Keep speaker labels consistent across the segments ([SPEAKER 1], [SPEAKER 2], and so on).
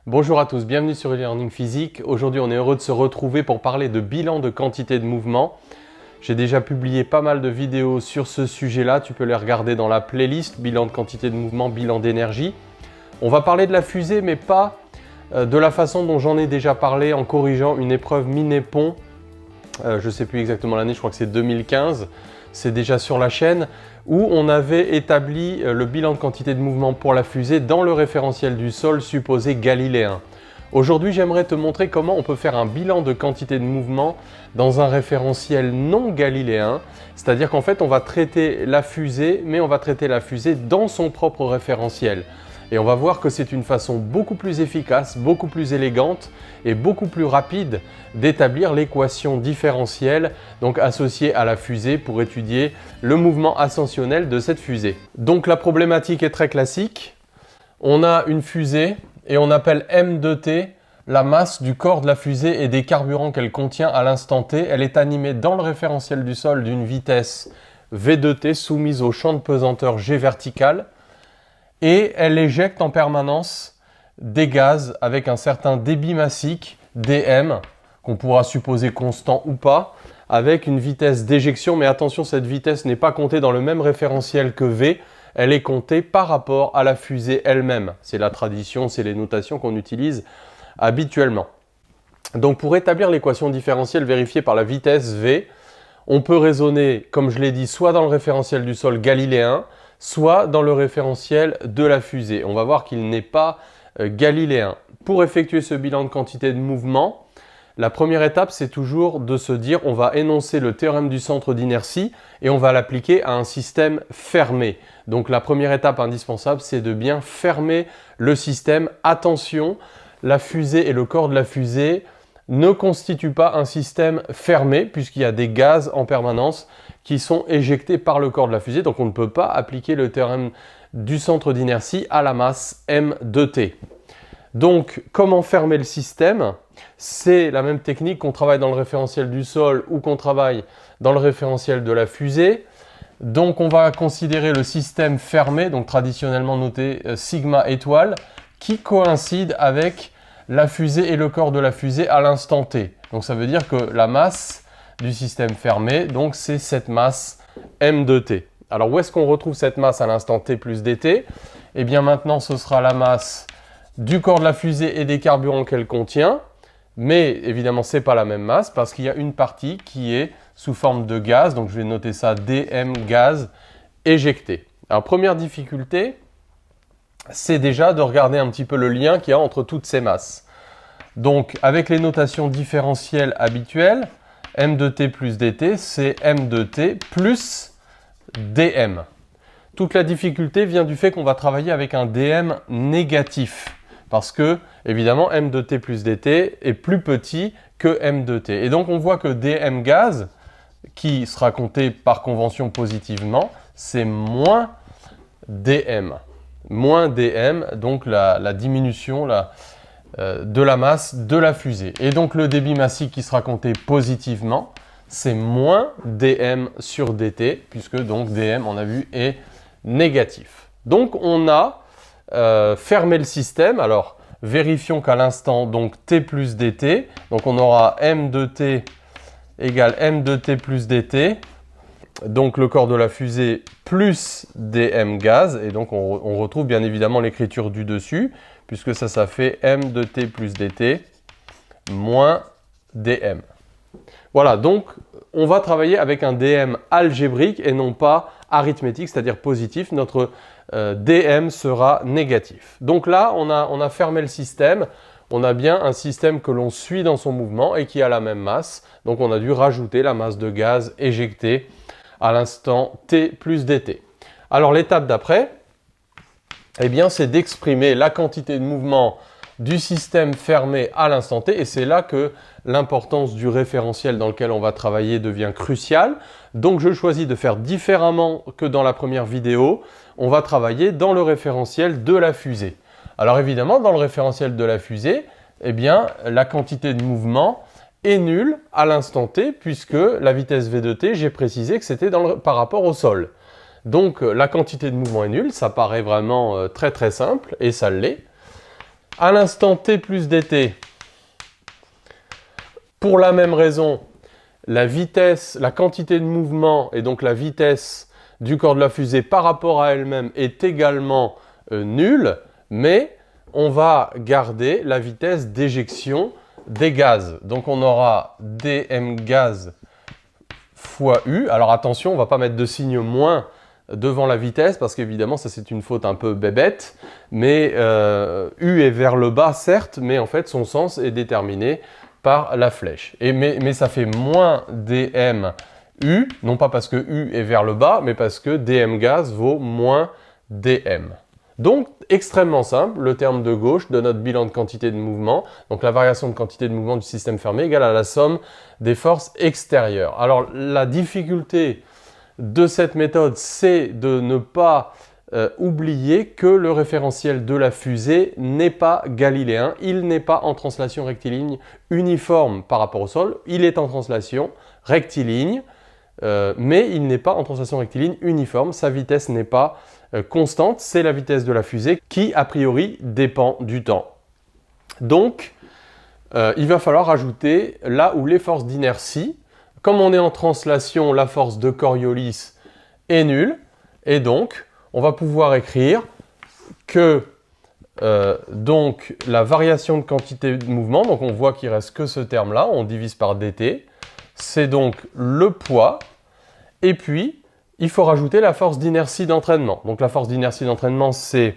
[SPEAKER 1] Bonjour à tous, bienvenue sur e-learning physique. Aujourd'hui, on est heureux de se retrouver pour parler de bilan de quantité de mouvement. J'ai déjà publié pas mal de vidéos sur ce sujet-là. Tu peux les regarder dans la playlist bilan de quantité de mouvement, bilan d'énergie. On va parler de la fusée, mais pas de la façon dont j'en ai déjà parlé en corrigeant une épreuve Minépon. Je ne sais plus exactement l'année, je crois que c'est 2015. C'est déjà sur la chaîne, où on avait établi le bilan de quantité de mouvement pour la fusée dans le référentiel du sol supposé galiléen. Aujourd'hui, j'aimerais te montrer comment on peut faire un bilan de quantité de mouvement dans un référentiel non galiléen, c'est-à-dire qu'en fait, on va traiter la fusée, mais on va traiter la fusée dans son propre référentiel. Et on va voir que c'est une façon beaucoup plus efficace, beaucoup plus élégante et beaucoup plus rapide d'établir l'équation différentielle donc associée à la fusée pour étudier le mouvement ascensionnel de cette fusée. Donc la problématique est très classique. On a une fusée et on appelle m de t la masse du corps de la fusée et des carburants qu'elle contient à l'instant t. Elle est animée dans le référentiel du sol d'une vitesse v de t soumise au champ de pesanteur g vertical. Et elle éjecte en permanence des gaz avec un certain débit massique, dm, qu'on pourra supposer constant ou pas, avec une vitesse d'éjection. Mais attention, cette vitesse n'est pas comptée dans le même référentiel que v, elle est comptée par rapport à la fusée elle-même. C'est la tradition, c'est les notations qu'on utilise habituellement. Donc pour établir l'équation différentielle vérifiée par la vitesse v, on peut raisonner, comme je l'ai dit, soit dans le référentiel du sol galiléen, soit dans le référentiel de la fusée. On va voir qu'il n'est pas galiléen. Pour effectuer ce bilan de quantité de mouvement, la première étape, c'est toujours de se dire on va énoncer le théorème du centre d'inertie et on va l'appliquer à un système fermé. Donc la première étape indispensable, c'est de bien fermer le système. Attention, la fusée et le corps de la fusée ne constituent pas un système fermé puisqu'il y a des gaz en permanence qui sont éjectés par le corps de la fusée. Donc on ne peut pas appliquer le théorème du centre d'inertie à la masse m de t. Donc comment fermer le système? C'est la même technique qu'on travaille dans le référentiel du sol ou qu'on travaille dans le référentiel de la fusée. Donc on va considérer le système fermé, donc traditionnellement noté sigma étoile, qui coïncide avec la fusée et le corps de la fusée à l'instant t. Donc ça veut dire que la masse du système fermé, donc c'est cette masse m de t. Alors où est-ce qu'on retrouve cette masse à l'instant t plus dt? Eh bien maintenant ce sera la masse du corps de la fusée et des carburants qu'elle contient, mais évidemment c'est pas la même masse parce qu'il y a une partie qui est sous forme de gaz, donc je vais noter ça dm gaz éjecté. Alors première difficulté, c'est déjà de regarder un petit peu le lien qu'il y a entre toutes ces masses. Donc avec les notations différentielles habituelles, m de t plus dt, c'est m de t plus dm. Toute la difficulté vient du fait qu'on va travailler avec un dm négatif. Parce que, évidemment, m de t plus dt est plus petit que m de t. Et donc, on voit que dm gaz, qui sera compté par convention positivement, c'est moins dm. Moins dm, donc la diminution de la masse de la fusée. Et donc le débit massique qui sera compté positivement, c'est moins dm sur dt, puisque donc dm, on a vu, est négatif. Donc on a fermé le système. Alors vérifions qu'à l'instant, donc t plus dt, donc on aura m de t égale m de t plus dt, donc le corps de la fusée plus dm gaz, et donc on retrouve bien évidemment l'écriture du dessus, puisque ça fait m de t plus dt moins dm. Voilà, donc on va travailler avec un dm algébrique et non pas arithmétique, c'est-à-dire positif. Notre dm sera négatif. Donc là, on a fermé le système. On a bien un système que l'on suit dans son mouvement et qui a la même masse. Donc on a dû rajouter la masse de gaz éjectée à l'instant t plus dt. Alors l'étape d'après, eh bien, c'est d'exprimer la quantité de mouvement du système fermé à l'instant t, et c'est là que l'importance du référentiel dans lequel on va travailler devient cruciale. Donc je choisis de faire différemment que dans la première vidéo. On va travailler dans le référentiel de la fusée. Alors évidemment, dans le référentiel de la fusée, eh bien, la quantité de mouvement est nulle à l'instant t, puisque la vitesse v de t, j'ai précisé que c'était par rapport au sol. Donc la quantité de mouvement est nulle, ça paraît vraiment très simple, et ça l'est. À l'instant t plus dt, pour la même raison, la vitesse, la quantité de mouvement et donc la vitesse du corps de la fusée par rapport à elle-même est également nulle, mais on va garder la vitesse d'éjection des gaz. Donc on aura dm gaz fois u. Alors attention, on ne va pas mettre de signe moins devant la vitesse parce qu'évidemment ça c'est une faute un peu bébête, mais u est vers le bas certes, mais en fait son sens est déterminé par la flèche. Mais ça fait moins dm u, non pas parce que u est vers le bas, mais parce que dm gaz vaut moins dm. Donc, extrêmement simple, le terme de gauche de notre bilan de quantité de mouvement, donc la variation de quantité de mouvement du système fermé égale à la somme des forces extérieures. Alors, la difficulté de cette méthode, c'est de ne pas oublier que le référentiel de la fusée n'est pas galiléen, il n'est pas en translation rectiligne uniforme par rapport au sol, il est en translation rectiligne, mais il n'est pas en translation rectiligne uniforme, sa vitesse n'est pas constante, c'est la vitesse de la fusée qui, a priori, dépend du temps. Donc, il va falloir ajouter là où les forces d'inertie, comme on est en translation, la force de Coriolis est nulle, et donc, on va pouvoir écrire que donc la variation de quantité de mouvement, donc on voit qu'il ne reste que ce terme-là, on divise par dt, c'est donc le poids, et puis il faut rajouter la force d'inertie d'entraînement. Donc la force d'inertie d'entraînement, c'est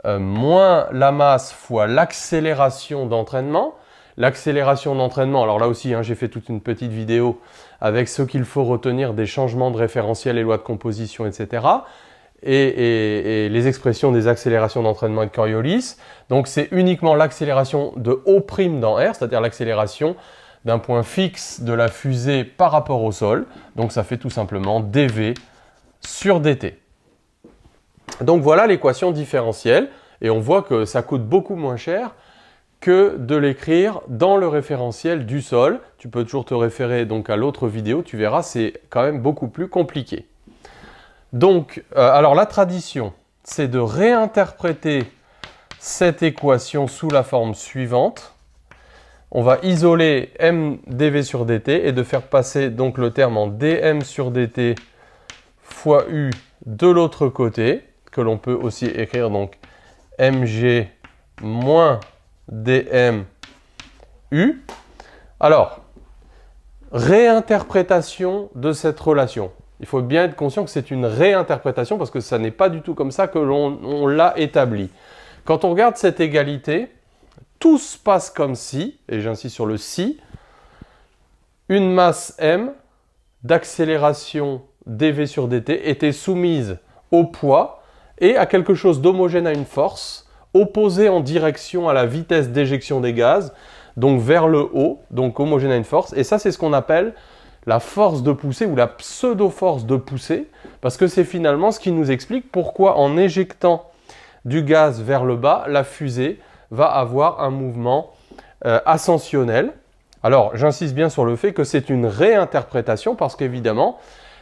[SPEAKER 1] moins la masse fois l'accélération d'entraînement. L'accélération d'entraînement, alors là aussi, hein, j'ai fait toute une petite vidéo avec ce qu'il faut retenir des changements de référentiel et lois de composition, etc. Et les expressions des accélérations d'entraînement et de Coriolis. Donc c'est uniquement l'accélération de O' dans R, c'est-à-dire l'accélération d'un point fixe de la fusée par rapport au sol. Donc ça fait tout simplement dv sur dt. Donc voilà l'équation différentielle. Et on voit que ça coûte beaucoup moins cher que de l'écrire dans le référentiel du sol. Tu peux toujours te référer donc à l'autre vidéo, tu verras, c'est quand même beaucoup plus compliqué. Donc, alors la tradition, c'est de réinterpréter cette équation sous la forme suivante. On va isoler m dv sur dt et de faire passer donc le terme en dm sur dt fois u de l'autre côté, que l'on peut aussi écrire donc mg moins dm u. Alors, réinterprétation de cette relation. Il faut bien être conscient que c'est une réinterprétation parce que ça n'est pas du tout comme ça que l'on l'a établi. Quand on regarde cette égalité, tout se passe comme si, et j'insiste sur le si, une masse m d'accélération dv sur dt était soumise au poids et à quelque chose d'homogène à une force, opposé en direction à la vitesse d'éjection des gaz, donc vers le haut, donc homogène à une force. Et ça, c'est ce qu'on appelle la force de poussée ou la pseudo-force de poussée, parce que c'est finalement ce qui nous explique pourquoi en éjectant du gaz vers le bas, la fusée va avoir un mouvement ascensionnel. Alors, j'insiste bien sur le fait que c'est une réinterprétation, parce qu'évidemment,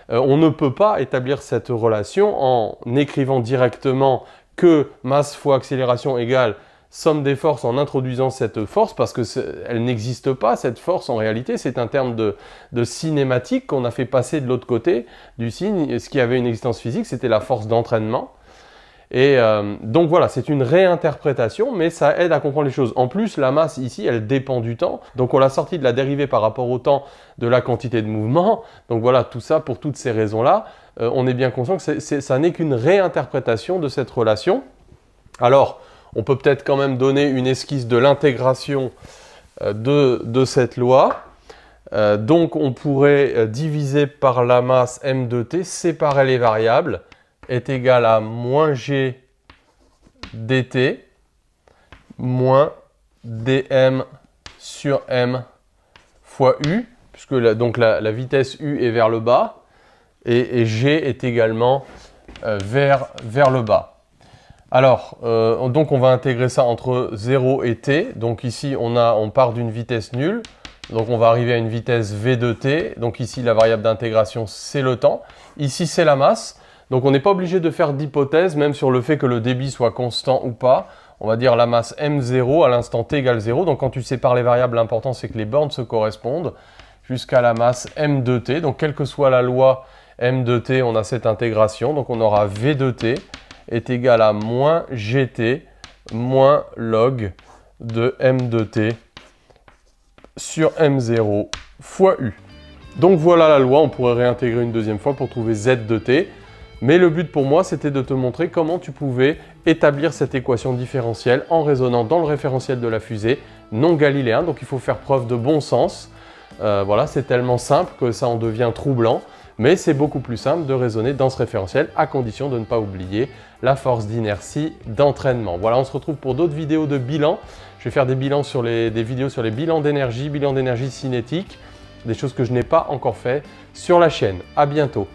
[SPEAKER 1] on ne peut pas établir cette relation en écrivant directement que masse fois accélération égale somme des forces en introduisant cette force, parce qu'elle n'existe pas, cette force en réalité, c'est un terme de cinématique qu'on a fait passer de l'autre côté du signe. Ce qui avait une existence physique, c'était la force d'entraînement. Et donc voilà, c'est une réinterprétation, mais ça aide à comprendre les choses. En plus, la masse ici, elle dépend du temps. Donc on l'a sorti de la dérivée par rapport au temps de la quantité de mouvement. Donc voilà, tout ça, pour toutes ces raisons-là, on est bien conscient que ça n'est qu'une réinterprétation de cette relation. Alors, on peut peut-être quand même donner une esquisse de l'intégration de cette loi. Donc on pourrait diviser par la masse m de t, séparer les variables, est égal à moins g dt moins dm sur m fois u, puisque donc la vitesse u est vers le bas, et g est également vers le bas. Alors, donc on va intégrer ça entre 0 et t. Donc ici, on part d'une vitesse nulle. Donc on va arriver à une vitesse v de t. Donc ici, la variable d'intégration, c'est le temps. Ici, c'est la masse. Donc on n'est pas obligé de faire d'hypothèse, même sur le fait que le débit soit constant ou pas. on va dire la masse M0 à l'instant t égale 0. Donc quand tu sépares les variables, l'important c'est que les bornes se correspondent jusqu'à la masse M de t. Donc quelle que soit la loi M de t, on a cette intégration. Donc on aura V de t est égal à moins gt moins log de M de t sur M0 fois U. Donc voilà la loi, on pourrait réintégrer une deuxième fois pour trouver Z de t. Mais le but pour moi, c'était de te montrer comment tu pouvais établir cette équation différentielle en raisonnant dans le référentiel de la fusée non galiléen. Donc il faut faire preuve de bon sens. Voilà, c'est tellement simple que ça en devient troublant. Mais c'est beaucoup plus simple de raisonner dans ce référentiel à condition de ne pas oublier la force d'inertie d'entraînement. Voilà, on se retrouve pour d'autres vidéos de bilan. Je vais faire des vidéos sur les bilans d'énergie cinétique, des choses que je n'ai pas encore fait sur la chaîne. À bientôt.